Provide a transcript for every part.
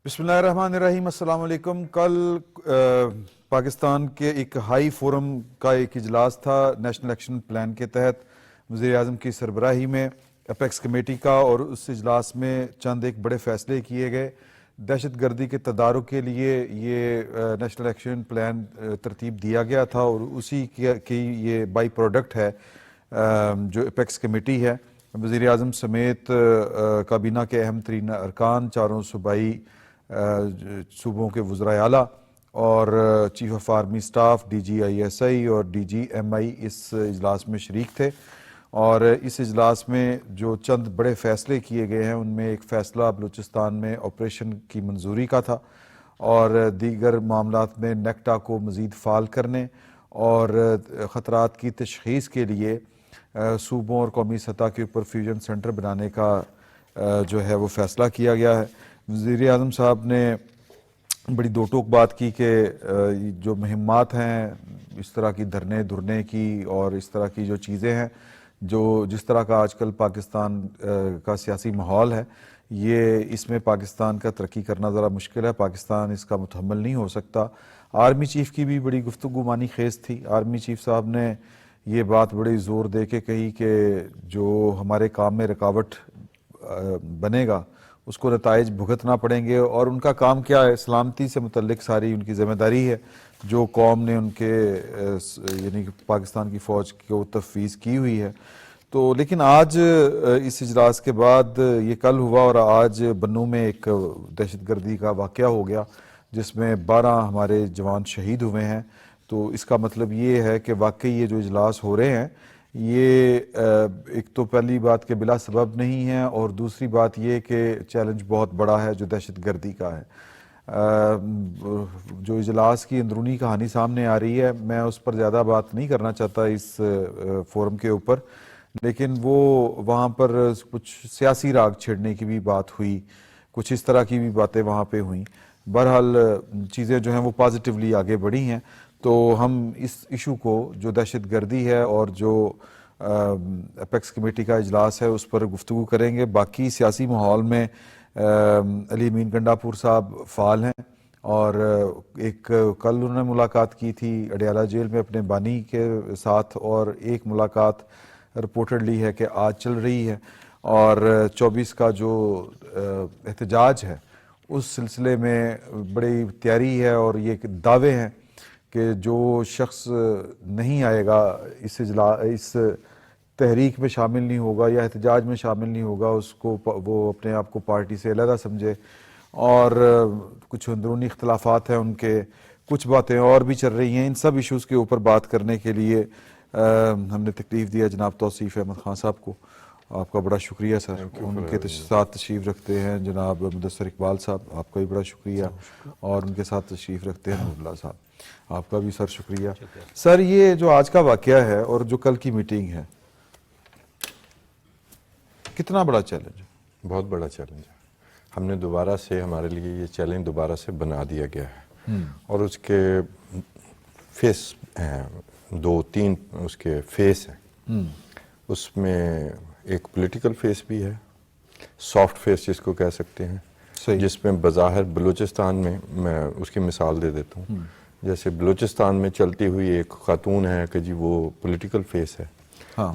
بسم اللہ الرحمن الرحیم۔ السلام علیکم۔ کل پاکستان کے ایک ہائی فورم کا ایک اجلاس تھا نیشنل ایکشن پلان کے تحت وزیر اعظم کی سربراہی میں اپیکس کمیٹی کا، اور اس اجلاس میں چند ایک بڑے فیصلے کیے گئے۔ دہشت گردی کے تدارک کے لیے یہ نیشنل ایکشن پلان ترتیب دیا گیا تھا، اور اسی کی یہ بائی پروڈکٹ ہے جو اپیکس کمیٹی ہے۔ وزیر اعظم سمیت کابینہ کے اہم ترین ارکان، چاروں صوبائی صوبوں کے وزرائے اعلیٰ اور chief of army staff, D G I S I اور ڈی جی ایم آئی اس اجلاس میں شریک تھے۔ اور اس اجلاس میں جو چند بڑے فیصلے کیے گئے ہیں ان میں ایک فیصلہ بلوچستان میں آپریشن کی منظوری کا تھا، اور دیگر معاملات میں نیکٹا کو مزید فعال کرنے اور خطرات کی تشخیص کے لیے صوبوں اور قومی سطح کے اوپر فیوژن سینٹر بنانے کا جو ہے وہ فیصلہ کیا گیا ہے۔ وزیر اعظم صاحب نے بڑی دو ٹوک بات کی کہ جو مہمات ہیں اس طرح کی دھرنے کی اور اس طرح کی جو چیزیں ہیں، جس طرح کا آج کل پاکستان کا سیاسی ماحول ہے، یہ اس میں پاکستان کا ترقی کرنا ذرا مشکل ہے، پاکستان اس کا متحمل نہیں ہو سکتا۔ آرمی چیف کی بھی بڑی گفتگو مانی خیز تھی۔ آرمی چیف صاحب نے یہ بات بڑی زور دے کے کہی کہ جو ہمارے کام میں رکاوٹ بنے گا اس کو نتائج بھگتنا پڑیں گے، اور ان کا کام کیا ہے، سلامتی سے متعلق ساری ان کی ذمہ داری ہے جو قوم نے ان کے یعنی پاکستان کی فوج کو تفویض کی ہوئی ہے۔ تو لیکن آج اس اجلاس کے بعد یہ کل ہوا، اور آج بنوں میں ایک دہشت گردی کا واقعہ ہو گیا جس میں 12 ہمارے جوان شہید ہوئے ہیں۔ تو اس کا مطلب یہ ہے کہ واقعی یہ جو اجلاس ہو رہے ہیں یہ ایک تو پہلی بات کہ بلا سبب نہیں ہے، اور دوسری بات یہ کہ چیلنج بہت بڑا ہے جو دہشت گردی کا ہے۔ جو اجلاس کی اندرونی کہانی سامنے آ رہی ہے، میں اس پر زیادہ بات نہیں کرنا چاہتا اس فورم کے اوپر، لیکن وہ وہاں پر کچھ سیاسی راگ چھیڑنے کی بھی بات ہوئی، کچھ اس طرح کی بھی باتیں وہاں پہ ہوئیں۔ بہرحال چیزیں جو ہیں وہ پازیٹیولی آگے بڑھی ہیں۔ تو ہم اس ایشو کو جو دہشت گردی ہے اور جو اپیکس کمیٹی کا اجلاس ہے اس پر گفتگو کریں گے۔ باقی سیاسی ماحول میں علی امین گنڈاپور صاحب فعال ہیں، اور ایک کل انہوں نے ملاقات کی تھی اڈیالہ جیل میں اپنے بانی کے ساتھ، اور ایک ملاقات رپورٹڈلی ہے کہ آج چل رہی ہے، اور 24 کا جو احتجاج ہے اس سلسلے میں بڑی تیاری ہے، اور یہ دعوے ہیں کہ جو شخص نہیں آئے گا اس تحریک میں شامل نہیں ہوگا یا احتجاج میں شامل نہیں ہوگا، اس کو وہ اپنے آپ کو پارٹی سے علیحدہ سمجھے۔ اور کچھ اندرونی اختلافات ہیں ان کے، کچھ باتیں اور بھی چل رہی ہیں۔ ان سب ایشوز کے اوپر بات کرنے کے لیے ہم نے تکلیف دیا جناب توصیف احمد خان صاحب کو۔ آپ کا بڑا شکریہ سر۔ ان کے ساتھ تشریف رکھتے ہیں جناب مدثر اقبال صاحب، آپ کا بھی بڑا شکریہ، اور ان کے ساتھ تشریف رکھتے ہیں نور اللہ صاحب، آپ کا بھی سر شکریہ۔ سر یہ جو آج کا واقعہ ہے اور جو کل کی میٹنگ ہے، کتنا بڑا چیلنج ہے؟ بہت بڑا چیلنج ہے۔ ہم نے دوبارہ سے، ہمارے لیے یہ چیلنج دوبارہ سے بنا دیا گیا ہے، اور اس کے فیس ہیں 2-3 اس کے فیس ہیں۔ اس میں ایک پولیٹیکل فیس بھی ہے، سافٹ فیس جس کو کہہ سکتے ہیں، جس میں بظاہر بلوچستان میں اس کی مثال دے دیتا ہوں، جیسے بلوچستان میں چلتی ہوئی ایک خاتون ہے کہ جی وہ پولیٹیکل فیس ہے،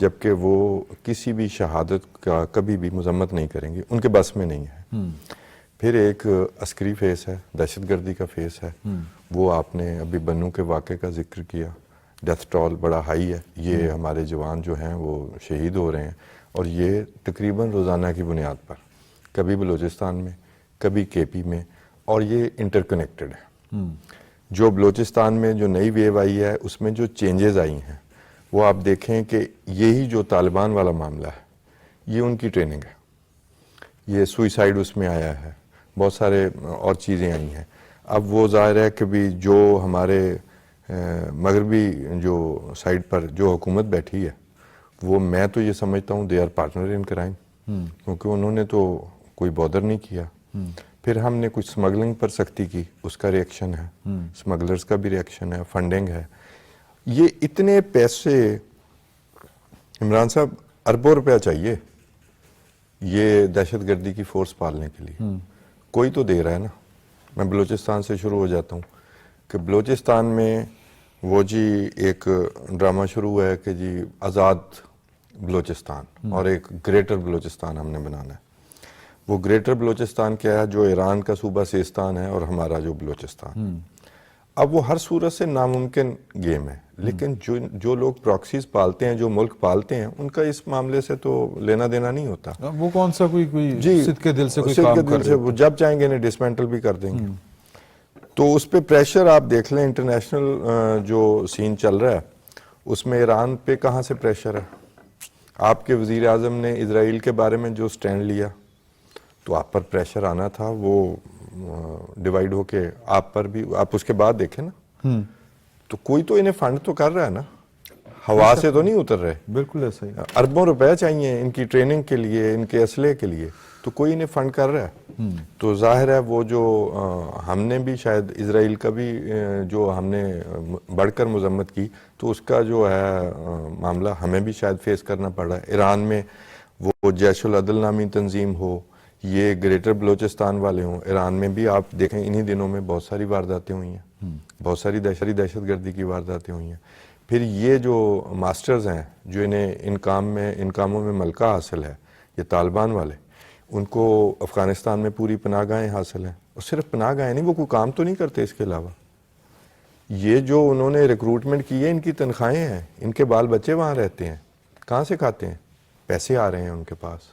جبکہ وہ کسی بھی شہادت کا کبھی بھی مذمت نہیں کریں گے، ان کے بس میں نہیں ہے۔ پھر ایک عسکری فیس ہے، دہشت گردی کا فیس ہے، وہ آپ نے ابھی بنوں کے واقعے کا ذکر کیا، ڈیتھ ٹول بڑا ہائی ہے، یہ ہمارے جوان جو ہیں وہ شہید ہو رہے ہیں، اور یہ تقریباً روزانہ کی بنیاد پر، کبھی بلوچستان میں کبھی کے پی میں، اور یہ انٹر کنیکٹڈ ہے۔ جو بلوچستان میں جو نئی ویو آئی ہے اس میں جو چینجز آئی ہیں وہ آپ دیکھیں کہ یہی جو طالبان والا معاملہ ہے یہ ان کی ٹریننگ ہے، یہ سوئسائڈ اس میں آیا ہے، بہت سارے اور چیزیں آئی ہیں۔ اب وہ ظاہر ہے کہ بھی جو ہمارے مغربی جو سائڈ پر جو حکومت بیٹھی ہے وہ، میں تو یہ سمجھتا ہوں they are partner in crime, کیونکہ انہوں نے تو کوئی بودر نہیں کیا۔ پھر ہم نے کچھ سمگلنگ پر سختی کی، اس کا ریئیکشن ہے، سمگلرز کا بھی ریئیکشن ہے، فنڈنگ ہے۔ یہ اتنے پیسے عمران صاحب، اربوں روپیہ چاہیے یہ دہشت گردی کی فورس پالنے کے لیے، کوئی تو دے رہا ہے نا۔ میں بلوچستان سے شروع ہو جاتا ہوں کہ بلوچستان میں وہ جی ایک ڈرامہ شروع ہوا ہے کہ جی آزاد بلوچستان اور ایک گریٹر بلوچستان ہم نے بنانا ہے. وہ گریٹر بلوچستان کیا ہے؟ جو ایران کا صوبہ سیستان ہے اور ہمارا جو بلوچستان. اب وہ ہر صورت سے ناممکن گیم ہے، لیکن جو لوگ پراکسیز پالتے ہیں، جو ملک پالتے ہیں، ان کا اس معاملے سے تو لینا دینا نہیں ہوتا. وہ کون سا کوئی صدق کے دل سے کوئی صدق کام کے کر دل سے رہے وہ جب چاہیں گے انہیں ڈسمینٹل بھی کر دیں گے. تو اس پہ پریشر آپ دیکھ لیں، انٹرنیشنل جو سین چل رہا ہے اس میں ایران پہ کہاں سے پریشر ہے؟ آپ کے وزیر اعظم نے اسرائیل کے بارے میں جو سٹینڈ لیا تو آپ پر پریشر آنا تھا، وہ ڈیوائیڈ ہو کے آپ پر بھی. آپ اس کے بعد دیکھیں نا، تو کوئی تو انہیں فنڈ تو کر رہا ہے نا، ہوا سے تو نہیں اتر رہے. بالکل ایسا ہی. اربوں روپے چاہیے ان کی ٹریننگ کے لیے، ان کے اسلحے کے لیے، تو کوئی انہیں فنڈ کر رہا ہے. تو ظاہر ہے وہ جو ہم نے بھی شاید اسرائیل کا بھی جو ہم نے بڑھ کر مذمت کی، تو اس کا جو ہے معاملہ ہمیں بھی شاید فیس کرنا پڑ رہا ہے. ایران میں وہ جیش العدل نامی تنظیم ہو، یہ گریٹر بلوچستان والے ہوں، ایران میں بھی آپ دیکھیں انہی دنوں میں بہت ساری وارداتیں ہوئی ہیں، بہت ساری دہشت گردی کی وارداتیں ہوئی ہیں. پھر یہ جو ماسٹرز ہیں جو انہیں ان کاموں میں ملکہ حاصل ہے، یہ طالبان والے، ان کو افغانستان میں پوری پناہ گاہیں حاصل ہیں. اور صرف پناہ گاہیں نہیں، وہ کوئی کام تو نہیں کرتے اس کے علاوہ. یہ جو انہوں نے ریکروٹمنٹ کی ہے، ان کی تنخواہیں ہیں، ان کے بال بچے وہاں رہتے ہیں، کہاں سے کھاتے ہیں؟ پیسے آ رہے ہیں ان کے پاس.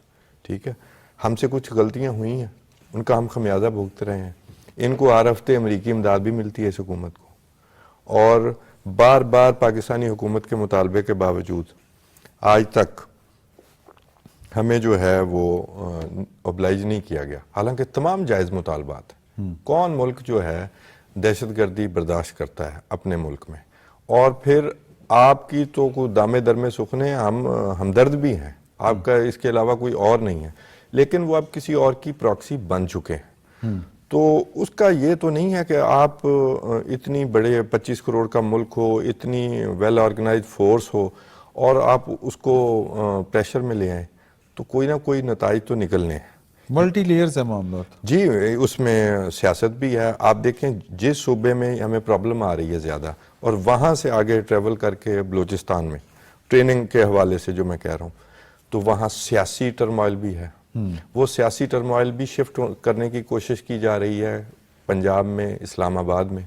ٹھیک ہے، ہم سے کچھ غلطیاں ہوئی ہیں، ان کا ہم خمیازہ بھگت رہے ہیں. ان کو ہر ہفتے امریکی امداد بھی ملتی ہے اس حکومت کو، اور بار بار پاکستانی حکومت کے مطالبے کے باوجود آج تک ہمیں جو ہے وہ اوبلائج نہیں کیا گیا، حالانکہ تمام جائز مطالبات. کون ملک جو ہے دہشت گردی برداشت کرتا ہے اپنے ملک میں؟ اور پھر آپ کی تو کوئی دامے درمے سخنے، ہم ہمدرد بھی ہیں، آپ کا اس کے علاوہ کوئی اور نہیں ہے، لیکن وہ اب کسی اور کی پراکسی بن چکے ہیں. تو اس کا یہ تو نہیں ہے کہ آپ اتنی بڑے 25 کروڑ کا ملک ہو، اتنی ویل آرگنائزڈ فورس ہو، اور آپ اس کو پریشر میں لے آئیں، تو کوئی نہ کوئی نتائج تو نکلنے ہیں. ملٹی لیئرز ہے معاملات. جی، اس میں سیاست بھی ہے. آپ دیکھیں جس صوبے میں ہمیں پرابلم آ رہی ہے زیادہ، اور وہاں سے آگے ٹریول کر کے بلوچستان میں ٹریننگ کے حوالے سے جو میں کہہ رہا ہوں، تو وہاں سیاسی ٹرموائل بھی ہے. وہ سیاسی ٹرموائل بھی شفٹ کرنے کی کوشش کی جا رہی ہے پنجاب میں، اسلام آباد میں.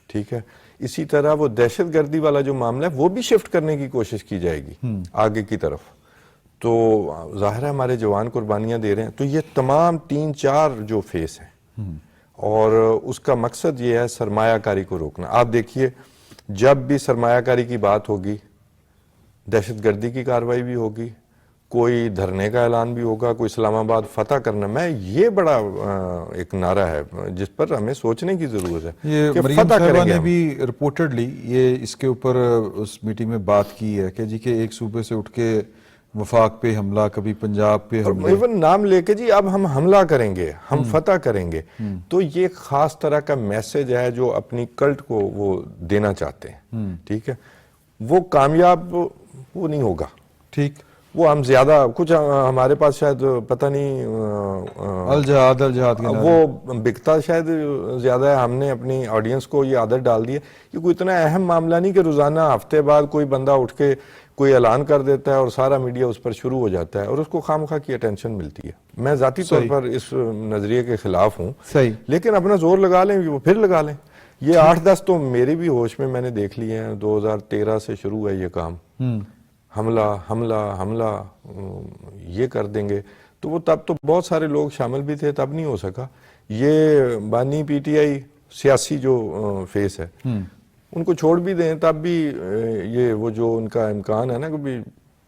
ٹھیک ہے، اسی طرح وہ دہشت گردی والا جو معاملہ ہے وہ بھی شفٹ کرنے کی کوشش کی جائے گی آگے کی طرف. تو ظاہر ہے ہمارے جوان قربانیاں دے رہے ہیں. تو یہ تمام 3-4 جو فیس ہیں، اور اس کا مقصد یہ ہے سرمایہ کاری کو روکنا. آپ دیکھیے جب بھی سرمایہ کاری کی بات ہوگی، دہشت گردی کی کارروائی بھی ہوگی، کوئی دھرنے کا اعلان بھی ہوگا، کوئی اسلام آباد فتح کرنا. میں یہ بڑا ایک نعرہ ہے جس پر ہمیں سوچنے کی ضرورت ہے یہ کہ مریم فتح صاحبہ کریں گے نے ہم. بھی رپورٹڈلی یہ اس کے اوپر اس میٹنگ میں بات کی ہے کہ جی کہ ایک صوبے سے اٹھ کے وفاق پہ حملہ، کبھی پنجاب پہ حملے، ایون نام لے کے جی اب ہم حملہ کریں گے، ہم فتح کریں گے. تو یہ ایک خاص طرح کا میسج ہے جو اپنی کلٹ کو وہ دینا چاہتے ہیں. ٹھیک ہے، وہ کامیاب وہ نہیں ہوگا. ٹھیک، وہ ہم زیادہ کچھ ہمارے پاس شاید پتہ نہیں الجہاد کے نعرے. وہ بکتا شاید زیادہ ہے. ہم نے اپنی آڈینس کو یہ عادت ڈال دی ہے. یہ کوئی اتنا اہم معاملہ نہیں کہ روزانہ ہفتے بعد کوئی بندہ اٹھ کے کوئی اعلان کر دیتا ہے اور سارا میڈیا اس پر شروع ہو جاتا ہے اور اس کو خواہ کی اٹینشن ملتی ہے. میں ذاتی طور پر اس نظریے کے خلاف ہوں. صحیح، لیکن اپنا زور لگا لیں وہ پھر لگا لیں. یہ 8-10 تو میرے بھی ہوش میں نے دیکھ لیے ہیں. 2013 سے شروع ہے یہ کام، حملہ حملہ حملہ یہ کر دیں گے. تو وہ تب تو بہت سارے لوگ شامل بھی تھے، تب نہیں ہو سکا. یہ بانی پی ٹی آئی سیاسی جو فیس ہے ان کو چھوڑ بھی دیں تب بھی یہ وہ جو ان کا امکان ہے نا کہ بھی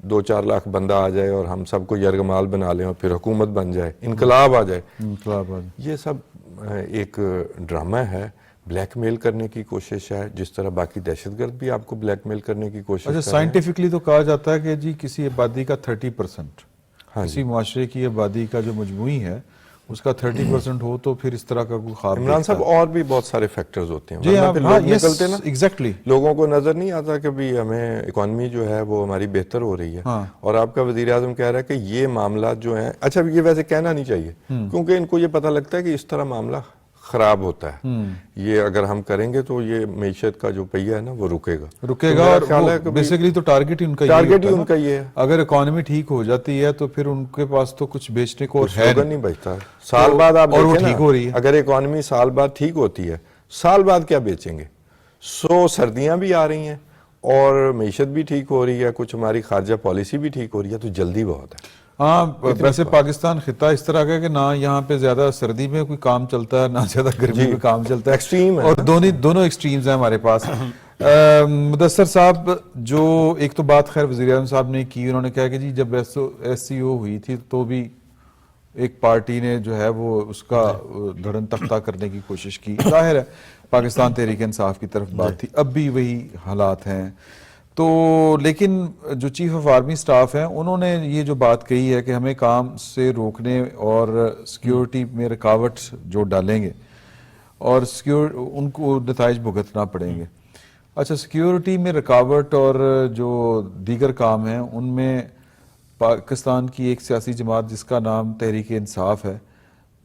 2-4 لاکھ بندہ آ جائے اور ہم سب کو یرغمال بنا لیں اور پھر حکومت بن جائے، انقلاب آ جائے. یہ سب ایک ڈرامہ ہے، بلیک میل کرنے کی کوشش ہے، جس طرح باقی دہشت گرد بھی آپ کو بلیک میل کرنے کی کوشش کر رہے ہیں. سائنٹیفکلی تو کہا جاتا ہے کہ جی کسی آبادی کا 30%، کسی معاشرے کی آبادی کا جو مجموعی ہے اس کا 30% ہو تو پھر اس طرح کا کوئی خواب عمران صاحب اور بھی بہت سارے فیکٹرز ہوتے ہیں. جی ہاں، لوگ نکلتے نا، ایگزیکٹلی لوگوں کو نظر نہیں آتا کہ بھی ہمیں اکانومی جو ہے وہ ہماری بہتر ہو رہی ہے. اور آپ کا وزیر اعظم کہہ رہا ہے کہ یہ معاملات جو ہیں، اچھا یہ ویسے کہنا نہیں چاہیے کیونکہ ان کو یہ پتہ لگتا ہے کہ اس طرح معاملہ خراب ہوتا ہے. یہ اگر ہم کریں گے تو یہ معیشت کا جو پہیہ ہے نا وہ رکے گا. اور بیسیکلی تو ٹارگٹ ہی ان کا یہ ہے. اگر اکانومی ٹھیک ہو جاتی ہے تو پھر ان کے پاس تو کچھ بیچنے کو ہے نہیں بچتا. سال بعد آپ دیکھیں نا, اگر اکانومی سال بعد ٹھیک ہوتی ہے, سال بعد کیا بیچیں گے؟ سردیاں بھی آ رہی ہیں اور معیشت بھی ٹھیک ہو رہی ہے, کچھ ہماری خارجہ پالیسی بھی ٹھیک ہو رہی ہے, تو جلدی بہت ہے. ہاں ویسے پاکستان خطہ اس طرح کا کہ نہ یہاں پہ زیادہ سردی میں کوئی کام چلتا ہے نہ زیادہ گرمی میں کام چلتا ہے, ایکسٹریم ہے, اور دونوں ایکسٹریمز ہیں ہمارے پاس. مدثر صاحب, جو ایک تو بات خیر وزیر اعظم صاحب نے کی, انہوں نے کہا کہ جی جب ایس سی او ہوئی تھی تو بھی ایک پارٹی نے جو ہے وہ اس کا دھڑن تختہ کرنے کی کوشش کی. ظاہر ہے پاکستان تحریک انصاف کی طرف بات تھی, اب بھی وہی حالات ہیں. تو لیکن جو چیف آف آرمی سٹاف ہیں انہوں نے یہ جو بات کہی ہے کہ ہمیں کام سے روکنے اور سیکیورٹی میں رکاوٹ جو ڈالیں گے اور ان کو نتائج بھگتنا پڑیں گے. اچھا, سیکیورٹی میں رکاوٹ اور جو دیگر کام ہیں ان میں پاکستان کی ایک سیاسی جماعت جس کا نام تحریک انصاف ہے,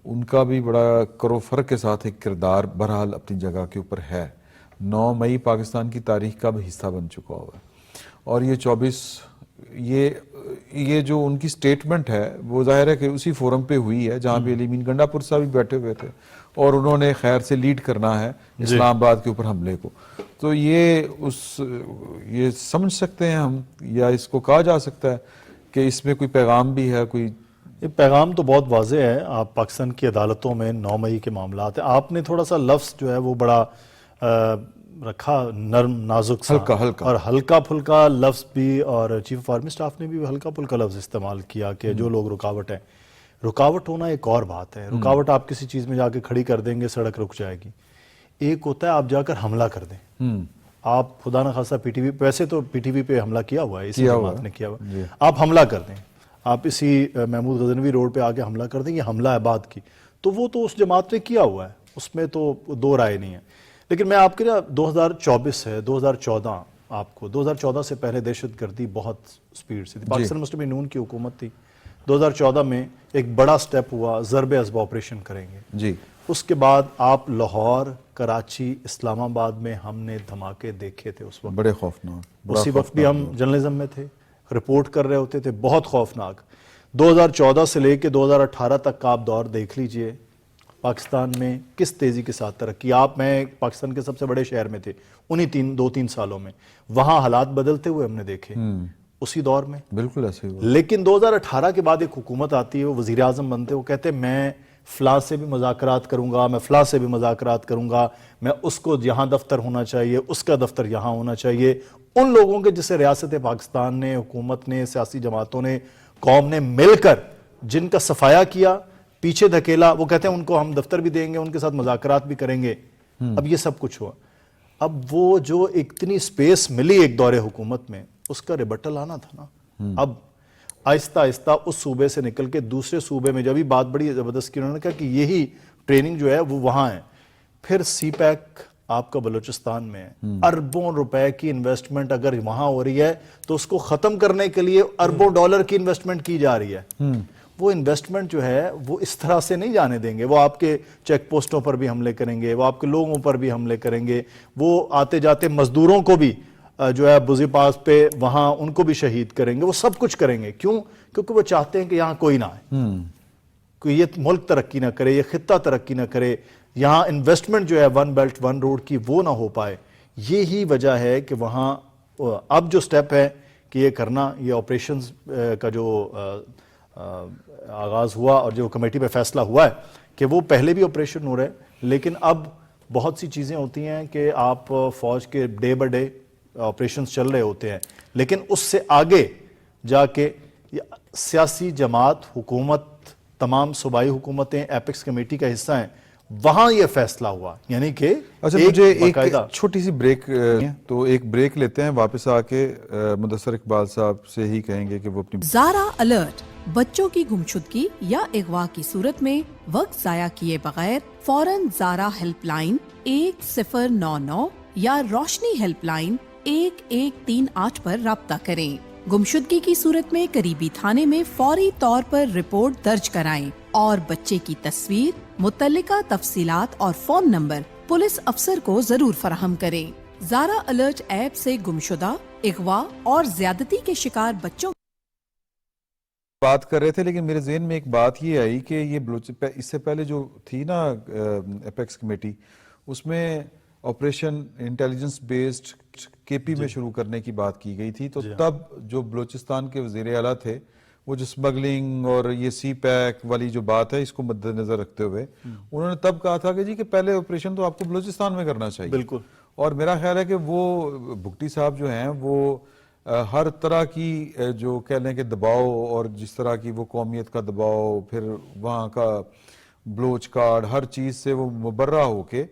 ان کا بھی بڑا کرو فرق کے ساتھ ایک کردار بہرحال اپنی جگہ کے اوپر ہے. 9 مئی پاکستان کی تاریخ کا بھی حصہ بن چکا ہوا ہے, اور یہ 24 یہ جو ان کی سٹیٹمنٹ ہے وہ ظاہر ہے کہ اسی فورم پہ ہوئی ہے جہاں پہ علی امین گنڈا پور صاحب بھی بیٹھے ہوئے تھے, اور انہوں نے خیر سے لیڈ کرنا ہے اسلام آباد کے اوپر حملے کو. تو یہ سمجھ سکتے ہیں ہم, یا اس کو کہا جا سکتا ہے کہ اس میں کوئی پیغام بھی ہے؟ کوئی یہ پیغام تو بہت واضح ہے. آپ پاکستان کی عدالتوں میں 9 مئی کے معاملات ہیں, آپ نے تھوڑا سا لفظ جو ہے وہ بڑا رکھا نرم نازک سا ہلکا اور ہلکا پھلکا لفظ بھی, اور چیف آف آرمی سٹاف نے بھی ہلکا پھلکا لفظ استعمال کیا کہ جو لوگ رکاوٹ ہیں. رکاوٹ ہونا ایک اور بات ہے. رکاوٹ آپ کسی چیز میں جا کے کھڑی کر دیں گے, سڑک رک جائے گی. ایک ہوتا ہے آپ جا کر حملہ کر دیں. آپ خدا نخواستہ پی ٹی وی, ویسے تو پی ٹی وی پہ حملہ کیا ہوا ہے, اسی جماعت نے کیا ہوا ہے, آپ حملہ کر دیں, آپ اسی محمود غزنوی روڈ پہ آ کے حملہ کر دیں, یہ حملہ ہے بات کی, تو وہ تو اس جماعت نے کیا ہوا ہے, اس میں تو دو رائے نہیں ہے. لیکن میں آپ کے لیے 2024 ہے, 2014 آپ کو 2014 سے پہلے دہشت گردی بہت سپیڈ سے تھی. پاکستان مسلم نون کی حکومت تھی. 2014 میں ایک بڑا سٹیپ ہوا, ضرب عصبہ آپریشن کریں گے. جی, اس کے بعد آپ لاہور, کراچی, اسلام آباد میں ہم نے دھماکے دیکھے تھے. اس وقت بڑے خوفناک, اسی وقت بھی ہم جرنلزم میں تھے, رپورٹ کر رہے ہوتے تھے, بہت خوفناک. 2014 سے لے کے 2018 تک کا آپ دور دیکھ لیجئے, پاکستان میں کس تیزی کے ساتھ ترقی. میں پاکستان کے سب سے بڑے شہر میں تھے انہی 2-3 سالوں میں, وہاں حالات بدلتے ہوئے ہم نے دیکھے اسی دور میں. بالکل ایسے ہی. لیکن 2018 کے بعد ایک حکومت آتی ہے, وہ وزیر اعظم بنتے, وہ کہتے ہیں میں فلاں سے بھی مذاکرات کروں گا, میں فلاں سے بھی مذاکرات کروں گا, میں اس کو یہاں دفتر ہونا چاہیے, اس کا دفتر یہاں ہونا چاہیے. ان لوگوں کے جسے ریاست پاکستان نے, حکومت نے, سیاسی جماعتوں نے, قوم نے مل کر جن کا صفایا کیا, پیچھے دھکیلا, وہ کہتے ہیں ان کو ہم دفتر بھی دیں گے, ان کے ساتھ مذاکرات بھی کریں گے. اب یہ سب کچھ ہوا. اب وہ جو اتنی سپیس ملی ایک دور حکومت میں, اس کا ریبٹل آنا تھا نا. اب آہستہ آہستہ اس صوبے سے نکل کے دوسرے صوبے میں, جب بھی بات بڑی زبردست کی, انہوں نے کہا کہ یہی ٹریننگ جو ہے وہ وہاں ہے. پھر سی پیک آپ کا بلوچستان میں ہے, اربوں روپے کی انویسٹمنٹ اگر وہاں ہو رہی ہے تو اس کو ختم کرنے کے لیے اربوں ڈالر کی انویسٹمنٹ کی جا رہی ہے. وہ انویسٹمنٹ جو ہے وہ اس طرح سے نہیں جانے دیں گے. وہ آپ کے چیک پوسٹوں پر بھی حملے کریں گے, وہ آپ کے لوگوں پر بھی حملے کریں گے, وہ آتے جاتے مزدوروں کو بھی جو ہے بزی پاس پہ وہاں ان کو بھی شہید کریں گے. وہ سب کچھ کریں گے. کیوں؟ کیونکہ وہ چاہتے ہیں کہ یہاں کوئی نہ آئے, کوئی یہ ملک ترقی نہ کرے, یہ خطہ ترقی نہ کرے, یہاں انویسٹمنٹ جو ہے 1 بیلٹ 1 روڈ کی وہ نہ ہو پائے. یہی وجہ ہے کہ وہاں اب جو سٹیپ ہے کہ یہ کرنا, یہ آپریشنز کا جو آغاز ہوا اور جو کمیٹی پہ فیصلہ ہوا ہے کہ وہ پہلے بھی آپریشن ہو رہے ہیں, لیکن اب بہت سی چیزیں ہوتی ہیں کہ آپ فوج کے ڈے بائی ڈے آپریشنز چل رہے ہوتے ہیں, لیکن اس سے آگے جا کے سیاسی جماعت, حکومت, تمام صوبائی حکومتیں ایپیکس کمیٹی کا حصہ ہیں, وہاں یہ فیصلہ ہوا. یعنی کہ مجھے ایک چھوٹی سی بریک, تو ایک بریک لیتے ہیں, واپس آ کے مدثر اقبال صاحب سے ہی کہیں گے کہ وہ اپنی زارا الرٹ. بچوں کی گمشدگی یا اغوا کی صورت میں وقت ضائع کیے بغیر فوراً زارا ہیلپ لائن 1099 یا روشنی ہیلپ لائن 1138 پر رابطہ کریں. گمشدگی کی صورت میں قریبی تھانے میں فوری طور پر رپورٹ درج کرائیں. اور بچے کی تصویر، متعلقہ تفصیلات اور فون نمبر پولیس افسر کو ضرور فراہم کریں۔ زارا الرٹ ایپ سے گمشدہ، اغوا اور زیادتی کے شکار بچوں بات کر رہے تھے، لیکن میرے ذہن میں ایک بات یہ آئی کہ یہ اس سے پہلے جو تھی نا اپیکس کمیٹی، اس میں آپریشن انٹیلیجنس بیسڈ کے پی میں شروع کرنے کی بات کی گئی تھی، تو تب جو بلوچستان کے وزیر اعلیٰ تھے وہ جو سمگلنگ اور یہ سی پیک والی جو بات ہے اس کو مد نظر رکھتے ہوئے انہوں نے تب کہا تھا کہ جی کہ پہلے آپریشن تو آپ کو بلوچستان میں کرنا چاہیے۔ بالکل۔ اور میرا خیال ہے کہ وہ بھگٹی صاحب جو ہیں وہ ہر طرح کی جو کہہ لیں کہ دباؤ اور جس طرح کی وہ قومیت کا دباؤ، پھر وہاں کا بلوچ کارڈ، ہر چیز سے وہ مبرہ ہو کے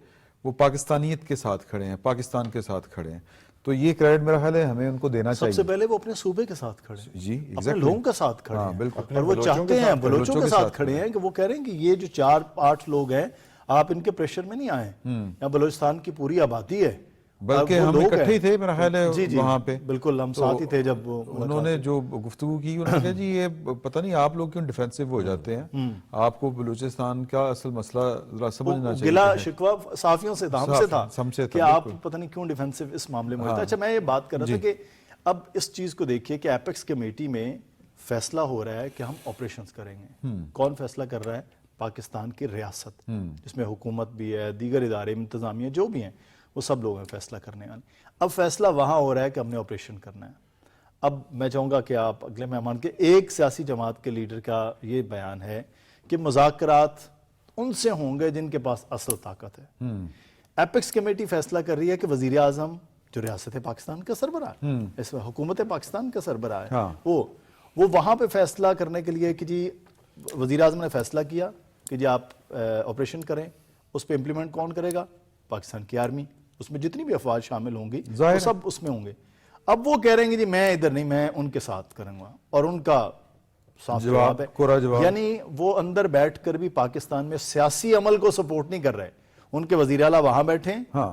وہ پاکستانیت کے ساتھ کھڑے ہیں، پاکستان کے ساتھ کھڑے ہیں، تو یہ کریڈٹ میرا خیال ہے ہمیں ان کو دینا چاہیے۔ سب سے پہلے وہ اپنے صوبے کے ساتھ کھڑے ہیں، جی اپنے لوگوں کے ساتھ کھڑے ہیں، بالکل، اور وہ چاہتے ہیں بلوچوں کے ساتھ کھڑے ہیں کہ وہ کہہ رہے ہیں کہ یہ جو 4-8 لوگ ہیں آپ ان کے پریشر میں نہیں آئیں، یہاں بلوچستان کی پوری آبادی ہے، بلکہ ہم اکٹھے ہی تھے میرا خیال ہے وہاں پہ، بالکل ہم ساتھ ہی تھے جب انہوں نے جو گفتگو کی، انہوں نے کہا جی یہ پتہ نہیں آپ لوگ کیوں ڈیفینسو ہو جاتے ہیں، آپ کو بلوچستان کا اصل مسئلہ ذرا سمجھنا چاہیے۔ گلا شکوہ صحافیوں سے تھا، ہم سے تھا کہ آپ بالکل۔ پتہ نہیں کیوں ڈیفینسو اس معاملے میں ہوتا ہے۔ اچھا میں یہ بات کر رہا تھا کہ اب اس چیز کو دیکھیے کہ ایپیکس کمیٹی میں فیصلہ ہو رہا ہے کہ ہم آپریشنز کریں گے، کون فیصلہ کر رہا ہے؟ پاکستان کی ریاست، جس میں حکومت بھی ہے، دیگر ادارے انتظامیہ جو بھی ہیں، وہ سب لوگ ہیں فیصلہ کرنے والے۔ اب فیصلہ وہاں ہو رہا ہے کہ ہم نے آپریشن کرنا ہے۔ اب میں چاہوں گا کہ آپ اگلے مہمان کے ایک سیاسی جماعت کے لیڈر کا یہ بیان ہے کہ مذاکرات ان سے ہوں گے جن کے پاس اصل طاقت ہے۔ ایپیکس کمیٹی فیصلہ کر رہی ہے کہ وزیر اعظم جو ریاست پاکستان کا سربراہ ہے، اس میں حکومت پاکستان کا سربراہ ہے، وہ وہاں پہ فیصلہ کرنے کے لیے کہ جی وزیر اعظم نے فیصلہ کیا کہ جی آپ آپریشن کریں، اس پہ امپلیمنٹ کون کرے گا؟ پاکستان کی آرمی، اس میں جتنی بھی افواج شامل ہوں گی وہ سب اس میں ہوں گے۔ اب وہ کہہ رہے ہیں کہ جی میں ادھر نہیں، میں ان کے ساتھ کروں گا، اور ان کا صاف جواب ہے، یعنی وہ اندر بیٹھ کر بھی پاکستان میں سیاسی عمل کو سپورٹ نہیں کر رہے۔ ان کے وزیر اعلیٰ وہاں بیٹھے ہیں،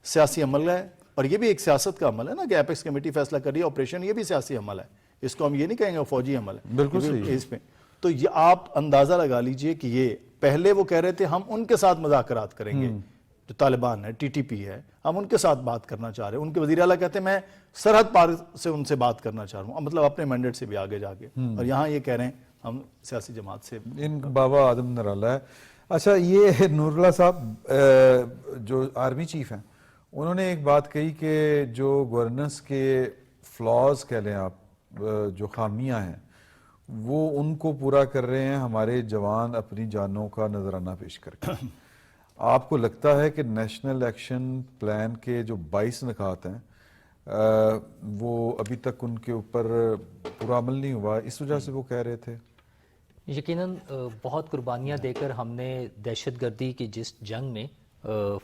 سیاسی عمل ہے، اور یہ بھی ایک سیاست کا عمل ہے نا کہ ایپیکس کمیٹی فیصلہ کر رہی ہے آپریشن، یہ بھی سیاسی عمل ہے، اس کو ہم یہ نہیں کہیں گے فوجی عمل ہے، بالکل اس میں۔ تو یہ آپ اندازہ لگا لیجئے کہ یہ پہلے وہ کہہ رہے تھے ہم ان کے ساتھ مذاکرات کریں گے، جو طالبان ہے، ٹی ٹی پی ہے، ہم ان کے ساتھ بات کرنا چاہ رہے ہیں۔ ان کے وزیر اعلیٰ کہتے ہیں میں سرحد پار سے ان سے بات کرنا چاہ رہا ہوں، مطلب اپنے مینڈیٹ سے بھی آگے جا کے، اور یہاں یہ کہہ رہے ہیں ہم سیاسی جماعت سے۔ ان بابا آدم نرالہ ہے۔ اچھا یہ نور اللہ صاحب جو آرمی چیف ہیں، انہوں نے ایک بات کہی کہ جو گورننس کے فلاز کہہ لیں آپ، جو خامیاں ہیں وہ ان کو پورا کر رہے ہیں ہمارے جوان اپنی جانوں کا نذرانہ پیش کر کے۔ آپ کو لگتا ہے کہ نیشنل ایکشن پلان کے جو 22 نکات ہیں وہ ابھی تک ان کے اوپر پورا عمل نہیں ہوا، اس وجہ سے وہ کہہ رہے تھے؟ یقیناً بہت قربانیاں دے کر ہم نے دہشت گردی کی جس جنگ میں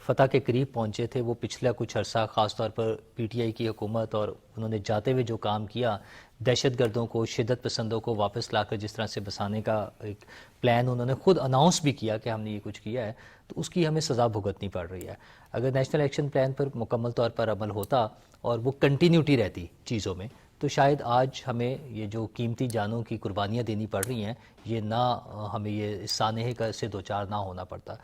فتح کے قریب پہنچے تھے، وہ پچھلا کچھ عرصہ خاص طور پر پی ٹی آئی کی حکومت اور انہوں نے جاتے ہوئے جو کام کیا، دہشت گردوں کو، شدت پسندوں کو واپس لا کر جس طرح سے بسانے کا ایک پلان انہوں نے خود اناؤنس بھی کیا کہ ہم نے یہ کچھ کیا ہے، تو اس کی ہمیں سزا بھگتنی پڑ رہی ہے۔ اگر نیشنل ایکشن پلان پر مکمل طور پر عمل ہوتا اور وہ کنٹینیوٹی رہتی چیزوں میں، تو شاید آج ہمیں یہ جو قیمتی جانوں کی قربانیاں دینی پڑ رہی ہیں، یہ نہ ہمیں یہ سانحے کا سے دوچار نہ ہونا پڑتا۔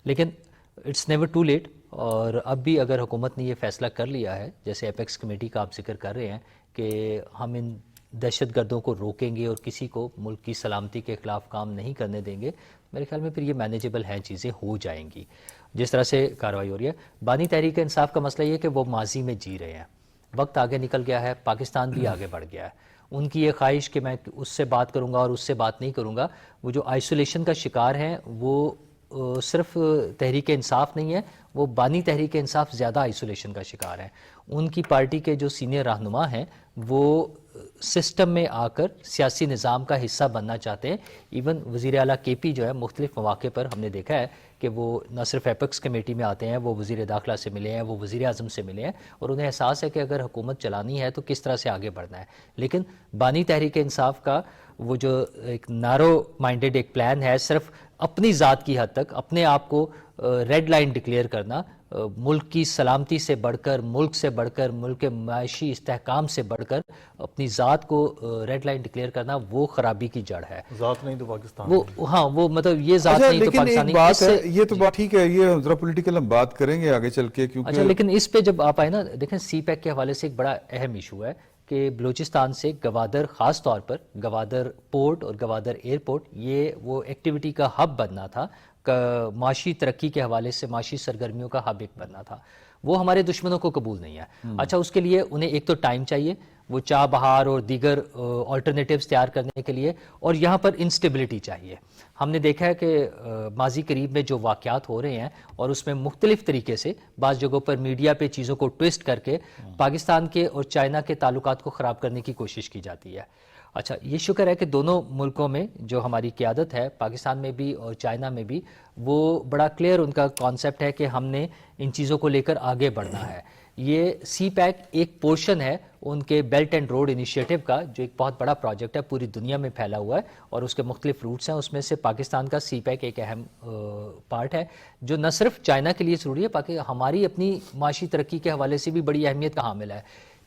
لیکن اٹس نیور ٹو لیٹ، اور اب بھی اگر حکومت نے یہ فیصلہ کر لیا ہے، جیسے ایپیکس کمیٹی کا آپ ذکر کر رہے ہیں کہ ہم ان دہشت گردوں کو روکیں گے اور کسی کو ملک کی سلامتی کے خلاف کام نہیں کرنے دیں گے، میرے خیال میں پھر یہ مینیجبل ہیں، چیزیں ہو جائیں گی جس طرح سے کارروائی ہو رہی ہے۔ بانی تحریک انصاف کا مسئلہ یہ ہے کہ وہ ماضی میں جی رہے ہیں، وقت آگے نکل گیا ہے، پاکستان بھی آگے بڑھ گیا ہے، ان کی یہ خواہش کہ میں اس سے بات کروں گا اور اس سے بات نہیں کروں گا، وہ جو آئسولیشن کا شکار ہیں وہ صرف تحریک انصاف نہیں ہے، وہ بانی تحریک انصاف زیادہ آئسولیشن کا شکار ہیں۔ ان کی پارٹی کے جو سینئر رہنما ہیں وہ سسٹم میں آ کر سیاسی نظام کا حصہ بننا چاہتے ہیں۔ ایون وزیر اعلیٰ کے پی جو ہے مختلف مواقع پر ہم نے دیکھا ہے کہ وہ نہ صرف ایپیکس کمیٹی میں آتے ہیں، وہ وزیر داخلہ سے ملے ہیں، وہ وزیر اعظم سے ملے ہیں، اور انہیں احساس ہے کہ اگر حکومت چلانی ہے تو کس طرح سے آگے بڑھنا ہے۔ لیکن بانی تحریک انصاف کا وہ جو ایک نارو مائنڈڈ ایک پلان ہے، صرف اپنی ذات کی حد تک اپنے آپ کو ریڈ لائن ڈکلیئر کرنا، ملک کی سلامتی سے بڑھ کر، ملک سے بڑھ کر، ملک کے معاشی استحکام سے بڑھ کر اپنی ذات کو ریڈ لائن ڈکلیئر کرنا، وہ خرابی کی جڑ ہے. ذات نہیں تو پاکستان وہ ہاں وہ مطلب یہ ذات اچھا نہیں تو لیکن ایک پاکستانی. بات ہے، یہ تو بات ٹھیک ہے، یہ ذرا پولیٹیکل ہم بات کریں گے آگے چل کے، کیونکہ اچھا لیکن اس پہ جب آپ آئے نا، دیکھیں سی پیک کے حوالے سے ایک بڑا اہم ایشو ہے کہ بلوچستان سے گوادر، خاص طور پر گوادر پورٹ اور گوادر ایئرپورٹ، یہ وہ ایکٹیویٹی کا ہب بننا تھا، معاشی ترقی کے حوالے سے معاشی سرگرمیوں کا ہب ایک بننا تھا. وہ ہمارے دشمنوں کو قبول نہیں ہے. اچھا اس کے لیے انہیں ایک تو ٹائم چاہیے، وہ چاہ بہار اور دیگر آلٹرنیٹیوز تیار کرنے کے لیے، اور یہاں پر انسٹیبلٹی چاہیے. ہم نے دیکھا ہے کہ ماضی قریب میں جو واقعات ہو رہے ہیں، اور اس میں مختلف طریقے سے بعض جگہوں پر میڈیا پہ چیزوں کو ٹویسٹ کر کے پاکستان کے اور چائنا کے تعلقات کو خراب کرنے کی کوشش کی جاتی ہے. اچھا یہ شکر ہے کہ دونوں ملکوں میں جو ہماری قیادت ہے، پاکستان میں بھی اور چائنا میں بھی، وہ بڑا کلیئر ان کا کانسیپٹ ہے کہ ہم نے ان چیزوں کو لے کر آگے بڑھنا ہے. یہ سی پیک ایک پورشن ہے ان کے بیلٹ اینڈ روڈ انیشیٹو کا، جو ایک بہت بڑا پروجیکٹ ہے، پوری دنیا میں پھیلا ہوا ہے اور اس کے مختلف روٹس ہیں. اس میں سے پاکستان کا سی پیک ایک اہم پارٹ ہے، جو نہ صرف چائنا کے لیے ضروری ہے، بلکہ ہماری اپنی معاشی ترقی کے حوالے سے بھی بڑی اہمیت کا حامل ہے.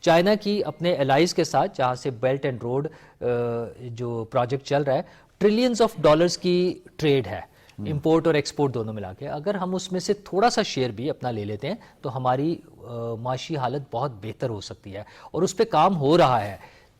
چائنا کی اپنے الائز کے ساتھ، جہاں سے بیلٹ اینڈ روڈ جو پروجیکٹ چل رہا ہے، ٹریلینز آف ڈالرز کی ٹریڈ ہے، امپورٹ اور ایکسپورٹ دونوں ملا کے. اگر ہم اس میں سے تھوڑا سا شیئر بھی اپنا لے لیتے ہیں تو ہماری معاشی حالت بہت بہتر ہو سکتی ہے، اور اس پہ کام ہو رہا ہے.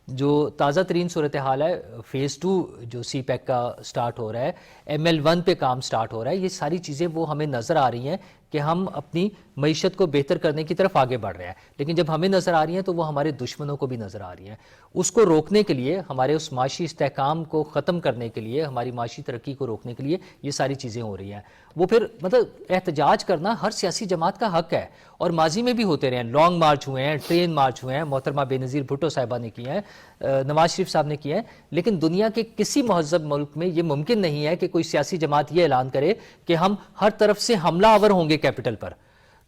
جو تازہ ترین صورتحال ہے، فیز 2 جو سی پیک کا سٹارٹ ہو رہا ہے، ML1 پہ کام سٹارٹ ہو رہا ہے. یہ ساری چیزیں وہ ہمیں نظر آ رہی ہیں کہ ہم اپنی معیشت کو بہتر کرنے کی طرف آگے بڑھ رہے ہیں. لیکن جب ہمیں نظر آ رہی ہیں تو وہ ہمارے دشمنوں کو بھی نظر آ رہی ہیں. اس کو روکنے کے لیے، ہمارے اس معاشی استحکام کو ختم کرنے کے لیے، ہماری معاشی ترقی کو روکنے کے لیے یہ ساری چیزیں ہو رہی ہیں. وہ پھر مطلب احتجاج کرنا ہر سیاسی جماعت کا حق ہے، اور ماضی میں بھی ہوتے رہے ہیں. لانگ مارچ ہوئے ہیں، ٹرین مارچ ہوئے ہیں، محترمہ بے نظیر بھٹو صاحبہ نے کیے ہیں، نواز شریف صاحب نے کیے ہیں. لیکن دنیا کے کسی مہذب ملک میں یہ ممکن نہیں ہے کہ کوئی سیاسی جماعت یہ اعلان کرے کہ ہم ہر طرف سے حملہ آور ہوں گے کیپٹل پر.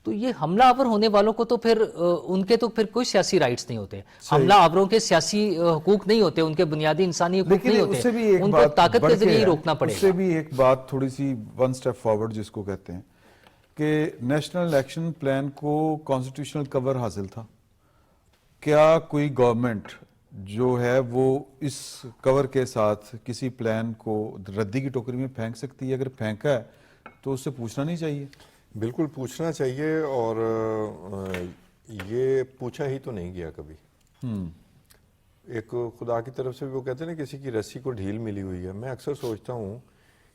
تو یہ حملہ آور ہونے والوں کو تو پھر ان کے تو پھر کوئی سیاسی رائٹس نہیں ہوتے. حملہ آوروں کے سیاسی حقوق نہیں ہوتے، ان کے بنیادی انسانی حقوق نہیں ہوتے. ان کو طاقت کے ذریعے ہی روکنا پڑے گا. اس سے بھی ایک بات تھوڑی سی ون سٹیپ فارورڈ جس کو کہتے ہیں، کہ نیشنل ایکشن پلان کو کانسٹیٹیوشنل کور حاصل تھا. کیا کوئی گورنمنٹ جو ہے وہ اس کور کے ساتھ کسی پلان کو ردی کی ٹوکری میں پھینک سکتی ہے؟ اگر پھینکا ہے تو اس سے پوچھنا نہیں چاہیے؟ بالکل پوچھنا چاہیے، اور یہ پوچھا ہی تو نہیں گیا کبھی. ایک خدا کی طرف سے بھی وہ کہتے ہیں نا، کسی کی رسی کو ڈھیل ملی ہوئی ہے. میں اکثر سوچتا ہوں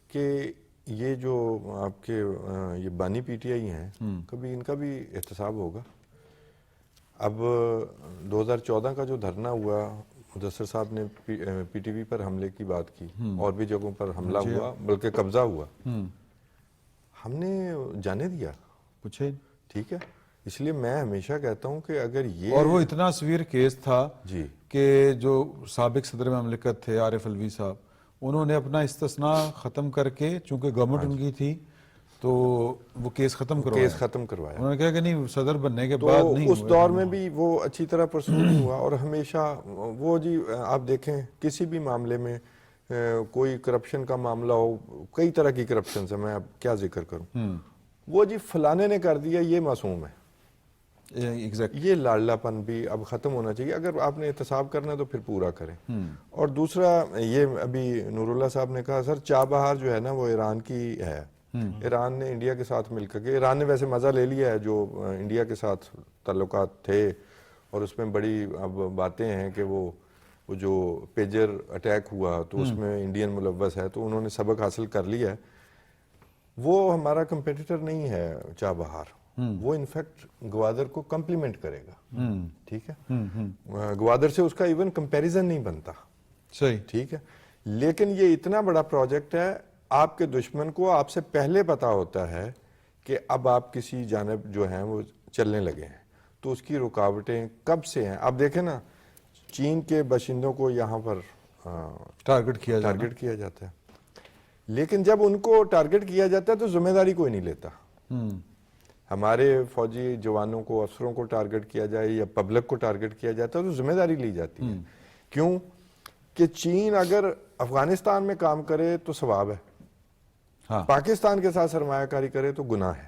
کہ یہ جو آپ کے یہ بانی پی ٹی آئی ہیں، کبھی ان کا بھی احتساب ہوگا. اب 2014 کا جو دھرنا ہوا، مدثر صاحب نے پی ٹی وی پر حملے کی بات کی، اور بھی جگہوں پر حملہ ہوا، بلکہ قبضہ ہوا. ہم نے جانے دیا؟ پوچھے. ٹھیک ہے. اس لیے میں ہمیشہ کہتا ہوں کہ اگر یہ، اور وہ اتنا سویر کیس تھا جی کہ جو سابق صدر مملکت تھے عارف الوی صاحب، انہوں نے اپنا استثناء ختم کر کے، چونکہ گورنمنٹ ان کی تھی، تو وہ کیس ختم کروایا. کیس ختم کروایا. انہوں نے کہا کہ نہیں، صدر بننے کے بعد نہیں. اس دور میں بھی وہ اچھی طرح پرسو نہیں ہوا. اور ہمیشہ وہ جی آپ دیکھیں کسی بھی معاملے میں، کوئی کرپشن کا معاملہ ہو، کئی طرح کی کرپشن سے میں اب کیا ذکر کروں، وہ جی فلانے نے کر دیا، یہ معصوم ہے. یہ لاڑلا پن بھی اب ختم ہونا چاہیے. اگر آپ نے احتساب کرنا ہے تو پھر پورا کریں. اور دوسرا، یہ ابھی نور اللہ صاحب نے کہا، سر چاہ بہار جو ہے نا وہ ایران کی ہے. ایران نے انڈیا کے ساتھ مل کر کے، ایران نے ویسے مزہ لے لیا ہے جو انڈیا کے ساتھ تعلقات تھے، اور اس میں بڑی اب باتیں ہیں کہ وہ جو پیجر اٹیک ہوا تو اس میں انڈین ملوث ہے، تو انہوں نے سبق حاصل کر لیا ہے. وہ ہمارا کمپیٹیٹر نہیں ہے چاہ بہار. وہ انفیکٹ گوادر کو کمپلیمنٹ کرے گا. ٹھیک ہے. گوادر سے اس کا ایون کمپیریزن نہیں بنتا. صحیح. ٹھیک ہے. لیکن یہ اتنا بڑا پروجیکٹ ہے، آپ کے دشمن کو آپ سے پہلے پتا ہوتا ہے کہ اب آپ کسی جانب جو ہیں وہ چلنے لگے ہیں، تو اس کی رکاوٹیں کب سے ہیں. آپ دیکھیں نا، چین کے باشندوں کو یہاں پر ٹارگٹ کیا جاتا ہے. لیکن جب ان کو ٹارگٹ کیا جاتا ہے تو ذمہ داری کوئی نہیں لیتا. ہمارے فوجی جوانوں کو، افسروں کو ٹارگٹ کیا جائے یا پبلک کو ٹارگٹ کیا جاتا ہے تو ذمہ داری لی جاتی ہے. کیوں کہ چین اگر افغانستان میں کام کرے تو ثواب ہے، پاکستان کے ساتھ سرمایہ کاری کرے تو گناہ ہے.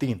3।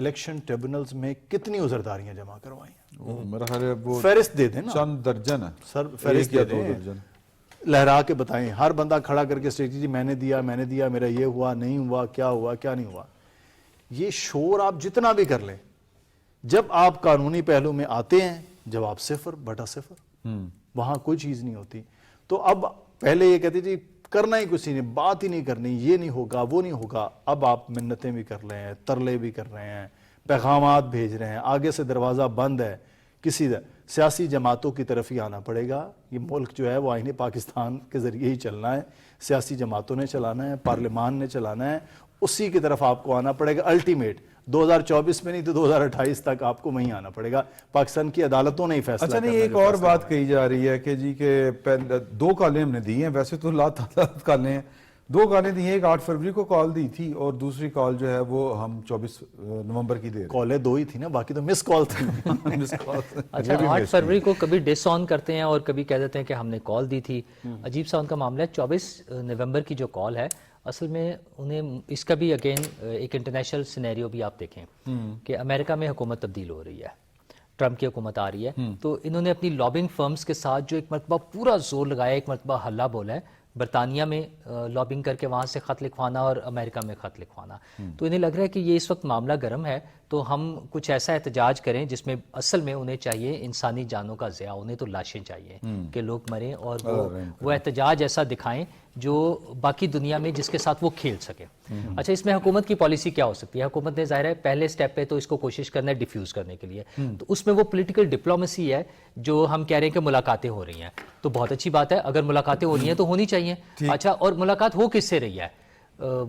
الیکشن ٹریبونلز میں کتنی عذرداریاں جمع کروائی ہیں؟ میرا خیال ہے وہ فہرست دے دیں نا چند درجن ہے، سر، فہرست ایک یا دے دو دیں، درجن۔ لہرا کے بتائیں، ہر بندہ کھڑا کر کے اسٹیج جی میں نے دیا، میرا یہ ہوا نہیں ہوا، کیا نہیں ہوا۔ یہ شور آپ جتنا بھی کر لیں، جب آپ قانونی پہلو میں آتے ہیں جواب 0/0، وہاں کوئی چیز نہیں ہوتی۔ تو اب پہلے یہ کہتے جی کرنا ہی کچھ نہیں، بات ہی نہیں کرنی، یہ نہیں ہوگا وہ نہیں ہوگا، اب آپ منتیں بھی کر رہے ہیں، ترلے بھی کر رہے ہیں، پیغامات بھیج رہے ہیں، آگے سے دروازہ بند ہے، سیاسی جماعتوں کی طرف ہی آنا پڑے گا۔ یہ ملک جو ہے وہ آئین پاکستان کے ذریعے ہی چلنا ہے، سیاسی جماعتوں نے چلانا ہے، پارلیمان نے چلانا ہے، اسی کی طرف آپ کو آنا پڑے گا۔ الٹیمیٹ 2024 میں نہیں تو 2028 تک آپ کو وہیں آنا پڑے گا۔ پاکستان کی عدالتوں نے ہی فیصلہ اچھا نہیں، کرنا ہے ایک جو اور فیصلہ بات کہی جا رہی ہے کہ جی کہ 2 کالیں ہم نے دی ہیں، ویسے تو تعداد کالیں ہیں، 2 کالیں دی ہیں، ایک 8 فروری کو کال دی تھی اور دوسری کال جو ہے وہ ہم 24 نومبر کی دے رہے ہیں۔ کالیں 2 ہی تھی نا، باقی تو مس کال تھی۔ اچھا 8 فروری کو کبھی ڈس آن کرتے ہیں اور کبھی کہہ دیتے ہیں کہ ہم نے کال دی تھی، عجیب سا ان کا معاملہ ہے۔ 24 نومبر کی جو کال ہے اصل میں انہیں اس کا بھی اگین ایک انٹرنیشنل سینیریو بھی آپ دیکھیں کہ امریکہ میں حکومت تبدیل ہو رہی ہے، ٹرمپ کی حکومت آ رہی ہے، تو انہوں نے اپنی لابنگ فرمز کے ساتھ جو ایک مرتبہ پورا زور لگایا، ایک مرتبہ ہلہ بولا ہے برطانیہ میں لابنگ کر کے وہاں سے خط لکھوانا اور امریکہ میں خط لکھوانا، تو انہیں لگ رہا ہے کہ یہ اس وقت معاملہ گرم ہے، تو ہم کچھ ایسا احتجاج کریں جس میں اصل میں انہیں چاہیے انسانی جانوں کا ضیاع، انہیں تو لاشیں چاہیے کہ لوگ مریں، اور وہ احتجاج ایسا دکھائیں جو باقی دنیا میں جس کے ساتھ وہ کھیل سکے۔ اچھا اس میں حکومت کی پالیسی کیا ہو سکتی ہے؟ حکومت نے ظاہر ہے پہلے سٹیپ پہ تو اس کو کوشش کرنا ہے ڈیفیوز کرنے کے لیے، تو اس میں وہ پولیٹیکل ڈپلومیسی ہے جو ہم کہہ رہے ہیں کہ ملاقاتیں ہو رہی ہیں، تو بہت اچھی بات ہے، اگر ملاقاتیں ہو رہی ہیں تو ہونی چاہیے۔ اچھا اور ملاقات ہو کس سے رہی ہے؟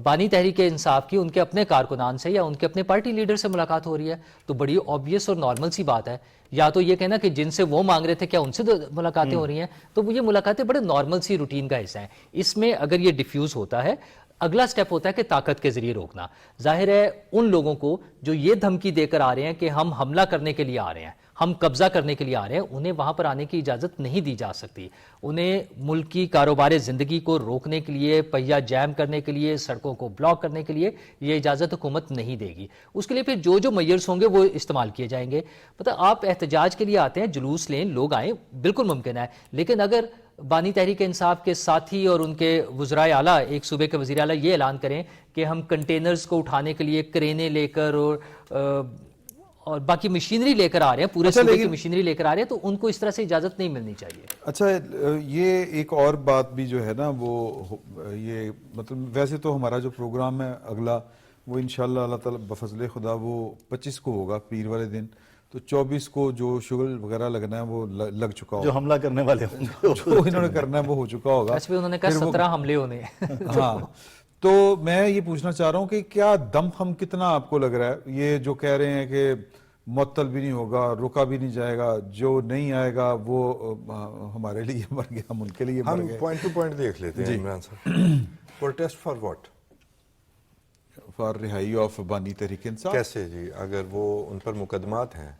بانی تحریک انصاف کی ان کے اپنے کارکنان سے یا ان کے اپنے پارٹی لیڈر سے ملاقات ہو رہی ہے، تو بڑی آبویس اور نارمل سی بات ہے۔ یا تو یہ کہنا کہ جن سے وہ مانگ رہے تھے کیا ان سے ملاقاتیں ہو رہی ہیں، تو یہ ملاقاتیں بڑے نارمل سی روٹین کا حصہ ہیں۔ اس میں اگر یہ ڈیفیوز ہوتا ہے، اگلا سٹیپ ہوتا ہے کہ طاقت کے ذریعے روکنا۔ ظاہر ہے ان لوگوں کو جو یہ دھمکی دے کر آ رہے ہیں کہ ہم حملہ کرنے کے لیے آ رہے ہیں، ہم قبضہ کرنے کے لیے آ رہے ہیں، انہیں وہاں پر آنے کی اجازت نہیں دی جا سکتی۔ انہیں ملک کی کاروبار زندگی کو روکنے کے لیے، پہیہ جیم کرنے کے لیے، سڑکوں کو بلاک کرنے کے لیے یہ اجازت حکومت نہیں دے گی۔ اس کے لیے پھر جو میئرز ہوں گے وہ استعمال کیے جائیں گے۔ پتہ آپ احتجاج کے لیے آتے ہیں، جلوس لیں، لوگ آئیں، بالکل ممکن ہے، لیکن اگر بانی تحریک انصاف کے ساتھی اور ان کے وزرائے اعلیٰ، ایک صوبے کے وزیر اعلیٰ یہ اعلان کریں کہ ہم کنٹینرز کو اٹھانے کے لیے کرینے لے کر اور باقی مشینری لے کر آ رہے ہیں، پورے صوبے کی مشینری لے کر آ رہے ہیں، تو ان کو اس طرح سے اجازت نہیں ملنی چاہیے۔ اچھا یہ ایک اور بات بھی جو ہے نا وہ یہ مطلب ویسے تو ہمارا جو پروگرام ہے اگلا وہ انشاءاللہ اللہ تعالیٰ بفضل خدا وہ 25 کو ہوگا پیر والے دن، تو 24 کو جو شغل وغیرہ لگنا ہے وہ لگ چکا ہوگا، جو حملہ کرنے والے ہوں گے جو انہوں نے کرنا ہے وہ ہو چکا ہوگا۔ ایسے انہوں نے کہا 17 حملے ہونے ہیں۔ ہاں تو میں یہ پوچھنا چاہ رہا ہوں کہ کیا دم ہم کتنا آپ کو لگ رہا ہے؟ یہ جو کہہ رہے ہیں کہ معطل بھی نہیں ہوگا، رکا بھی نہیں جائے گا، جو نہیں آئے گا وہ ہمارے لیے مر گیا، ہم ان کے لیے مر ہم گئے۔ پوائنٹ ٹو پوائنٹ دیکھ لیتے ہیں عمران صاحب۔ Protest for what? فار رہائی آف بانی تحریک انصاف۔ کیسے جی؟ اگر وہ ان پر مقدمات ہیں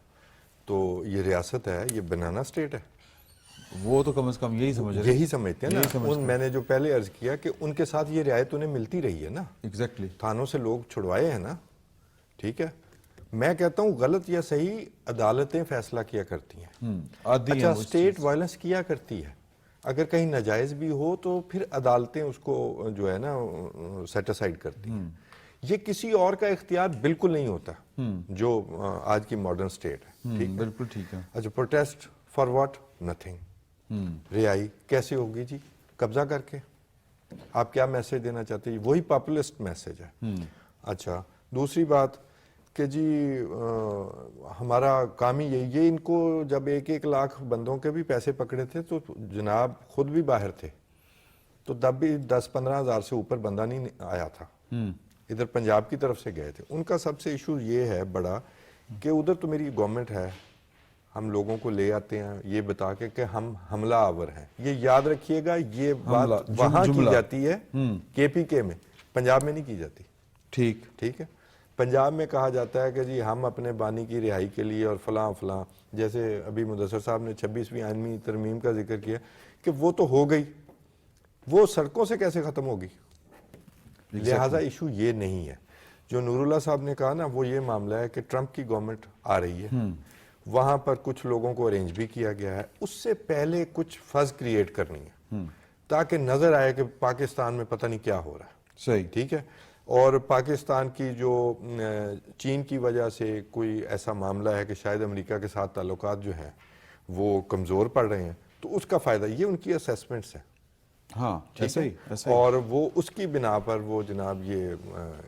تو یہ ریاست ہے، یہ بنانا اسٹیٹ ہے، وہ تو کم از کم یہی سمجھ رہے یہی سمجھتے ہیں نا۔ میں نے جو پہلے عرض کیا کہ ان کے ساتھ یہ رعایت انہیں ملتی رہی ہے نا، ایگزیکٹلی۔ تھانوں سے لوگ چھڑوائے ہیں نا، ٹھیک ہے۔ میں کہتا ہوں غلط یا صحیح عدالتیں فیصلہ کیا کرتی ہیں۔ اچھا اسٹیٹ وائلنس کیا کرتی ہے، اگر کہیں ناجائز بھی ہو تو پھر عدالتیں اس کو جو ہے نا سیٹ اسائڈ کرتی ہیں۔ یہ کسی اور کا اختیار بالکل نہیں ہوتا جو آج کی ماڈرن اسٹیٹ ہے، ٹھیک ہے، بالکل ٹھیک ہے۔ اچھا پروٹیسٹ فار واٹ؟ نتھنگ۔ رہائی کیسے ہوگی جی؟ قبضہ کر کے؟ آپ کیا میسج دینا چاہتے ہیں؟ وہی پاپولسٹ میسج ہے۔ اچھا دوسری بات کہ جی ہمارا کام ہی یہی، یہ ان کو جب 1-1 لاکھ بندوں کے بھی پیسے پکڑے تھے تو جناب خود بھی باہر تھے، تو تب بھی 10-15 ہزار سے اوپر بندہ نہیں آیا تھا، ادھر پنجاب کی طرف سے گئے تھے۔ ان کا سب سے ایشو یہ ہے بڑا کہ ادھر تو میری گورنمنٹ ہے، ہم لوگوں کو لے آتے ہیں یہ بتا کے کہ ہم حملہ آور ہیں۔ یہ یاد رکھیے گا، یہ بات وہاں کی جاتی ہے KPK میں، پنجاب میں نہیں کی جاتی۔ ٹھیک ہے، پنجاب میں کہا جاتا ہے کہ جی ہم اپنے بانی کی رہائی کے لیے اور فلاں فلاں، جیسے ابھی مدثر صاحب نے 26ویں آئینی ترمیم کا ذکر کیا کہ وہ تو ہو گئی، وہ سڑکوں سے کیسے ختم ہوگی؟ لہٰذا ایشو یہ نہیں ہے۔ جو نوراللہ صاحب نے کہا نا وہ یہ معاملہ ہے کہ ٹرمپ کی گورنمنٹ آ رہی ہے، وہاں پر کچھ لوگوں کو ارینج بھی کیا گیا ہے، اس سے پہلے کچھ فض کریٹ کرنی ہے تاکہ نظر آئے کہ پاکستان میں پتہ نہیں کیا ہو رہا ہے، صحیح، ٹھیک ہے، اور پاکستان کی جو چین کی وجہ سے کوئی ایسا معاملہ ہے کہ شاید امریکہ کے ساتھ تعلقات جو ہیں وہ کمزور پڑ رہے ہیں، تو اس کا فائدہ یہ ان کی اسیسمنٹس ہیں، ہاں ٹھیک ایسا ہے؟ ہی ایسا ہی. اور وہ اس کی بنا پر وہ جناب یہ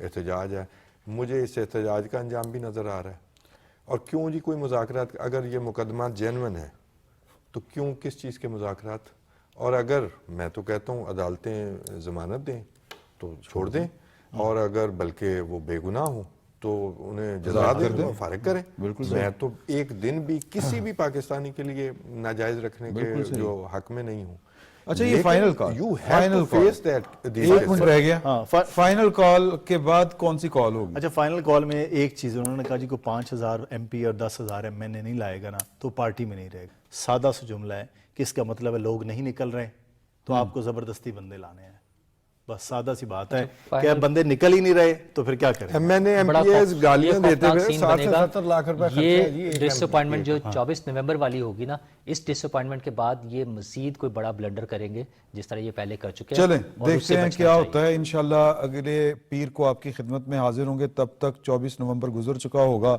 احتجاج ہے. مجھے اس احتجاج کا انجام بھی نظر آ رہا ہے. اور کیوں جی کوئی مذاکرات، اگر یہ مقدمہ جینون ہے تو کیوں کس چیز کے مذاکرات؟ اور اگر میں تو کہتا ہوں عدالتیں ضمانت دیں تو چھوڑ دیں، اور اگر بلکہ وہ بے گناہ ہوں تو انہیں جزا دیں، فارغ کریں. میں تو ایک دن بھی کسی بھی پاکستانی کے لیے ناجائز رکھنے کے جو حق میں نہیں ہوں. اچھا یہ فائنل کال، فائنل کال، ایک منٹ رہ گیا، فائنل کال کے بعد کون سی کال ہوگی؟ اچھا فائنل کال میں ایک چیز انہوں نے کہا جی کوئی 5,000 MP اور 10,000 MNA نہیں لائے گا نا تو پارٹی میں نہیں رہے گا. سادہ سا جملہ ہے کہ اس کا مطلب ہے لوگ نہیں نکل رہے تو آپ کو زبردستی بندے لانے ہیں. بس سادہ سی بات ہے کہ اب بندے نکل ہی نہیں رہے تو پھر کیا کریں؟ میں نے ایم پی ایز گالیاں دیتے ہوئے 60 سے 70 لاکھ روپے خرچ ہے. یہ ڈس اپوائنٹمنٹ جو 24 نومبر والی ہوگی نا، اس ڈس اپوائنٹمنٹ کے بعد یہ مزید کوئی بڑا بلنڈر کریں گے جس طرح یہ پہلے کر چکے ہیں. چلیں دیکھتے ہیں کیا ہوتا ہے. انشاءاللہ اگلے پیر کو آپ کی خدمت میں حاضر ہوں گے، تب تک 24 نومبر گزر چکا ہوگا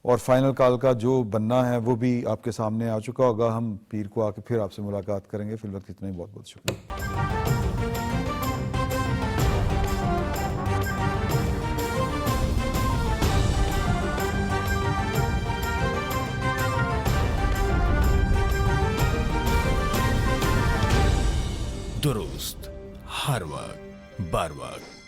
اور فائنل کال کا جو بننا ہے وہ بھی آپ کے سامنے آ چکا ہوگا. ہم پیر کو آ کے پھر آپ سے ملاقات کریں گے. فی الوقت اتنا ہی، بہت بہت شکریہ. درست، ہر وقت، بر وقت.